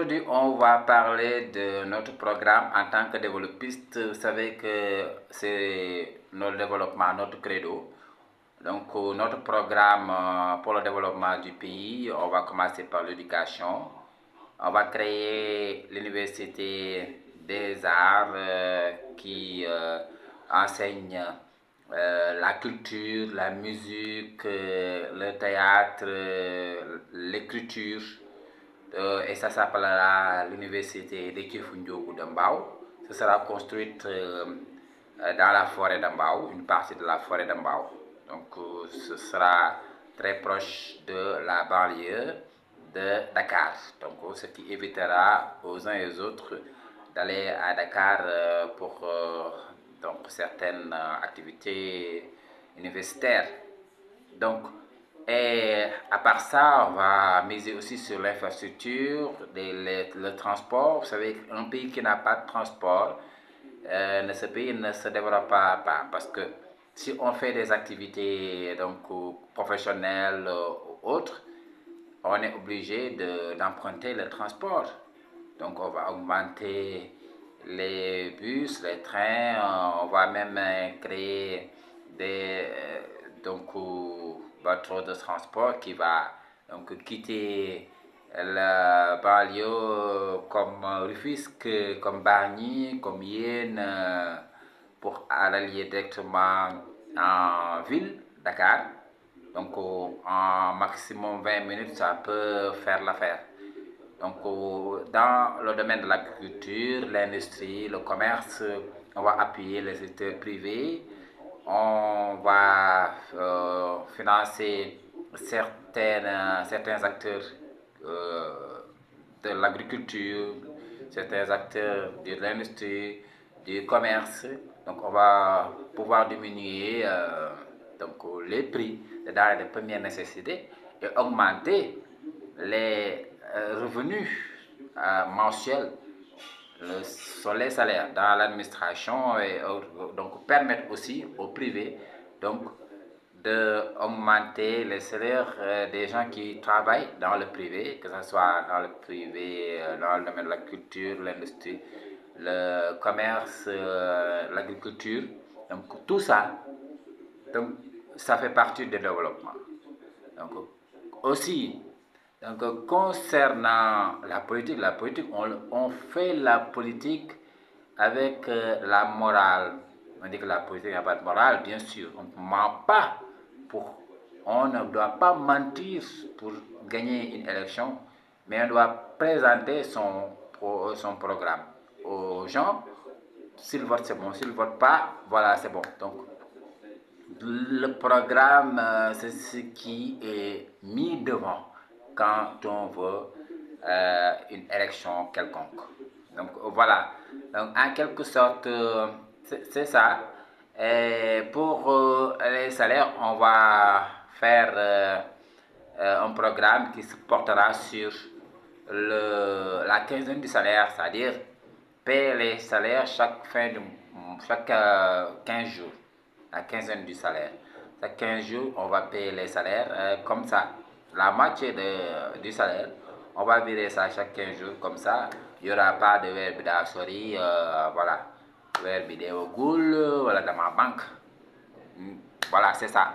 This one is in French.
aujourd'hui, on va parler de notre programme en tant que développiste. Vous savez que c'est notre développement, notre credo. Donc, notre programme pour le développement du pays, on va commencer par l'éducation. On va créer l'université des arts qui enseigne la culture, la musique, le théâtre, l'écriture. Et ça s'appellera l'université de Kifundio de Mbao. Ce sera construite dans la forêt d'Ambao, une partie de la forêt d'Ambao. Donc ce sera très proche de la banlieue de Dakar. Donc ce qui évitera aux uns et aux autres d'aller à Dakar pour donc, certaines activités universitaires. Donc, et à part ça, on va miser aussi sur l'infrastructure, le transport. Vous savez, un pays qui n'a pas de transport, ce pays ne se développe pas parce que si on fait des activités donc, professionnelles ou autres, on est obligé d'emprunter le transport. Donc on va augmenter les bus, les trains, on va même créer des bateaux de transport qui va donc quitter la banlieue comme Rufisque, comme Bargny, comme Yenne, pour aller directement en ville, Dakar. Donc en maximum 20 minutes, ça peut faire l'affaire. Donc dans le domaine de l'agriculture, l'industrie, le commerce, on va appuyer les secteurs privés. On va financer certains acteurs de l'agriculture, certains acteurs de l'industrie, du commerce. Donc on va pouvoir diminuer les prix des denrées de première nécessité et augmenter les revenus mensuels sur les salaires dans l'administration et donc permettre aussi au privé donc d'augmenter les salaires des gens qui travaillent dans le privé, que ce soit dans le privé, dans le domaine de la culture, l'industrie, le commerce, l'agriculture. Donc tout ça, donc, ça fait partie du développement. Donc aussi, donc, concernant la politique, on fait la politique avec la morale. On dit que la politique n'a pas de morale, bien sûr. On ne ment pas. On ne doit pas mentir pour gagner une élection, mais on doit présenter son programme aux gens. S'ils votent, c'est bon. S'ils ne votent pas, voilà, c'est bon. Donc, le programme, c'est ce qui est mis devant quand on veut une élection quelconque. Donc voilà, donc en quelque sorte, c'est ça. Et pour les salaires, on va faire un programme qui se portera sur la quinzaine du salaire, c'est-à-dire payer les salaires chaque 15 jours, la quinzaine du salaire. Chaque 15 jours, on va payer les salaires comme ça. La moitié du salaire, on va virer ça chaque 15 jours comme ça. Il n'y aura pas de verbe d'assorie, voilà. Verbe de goul, voilà, dans ma banque. Voilà, c'est ça.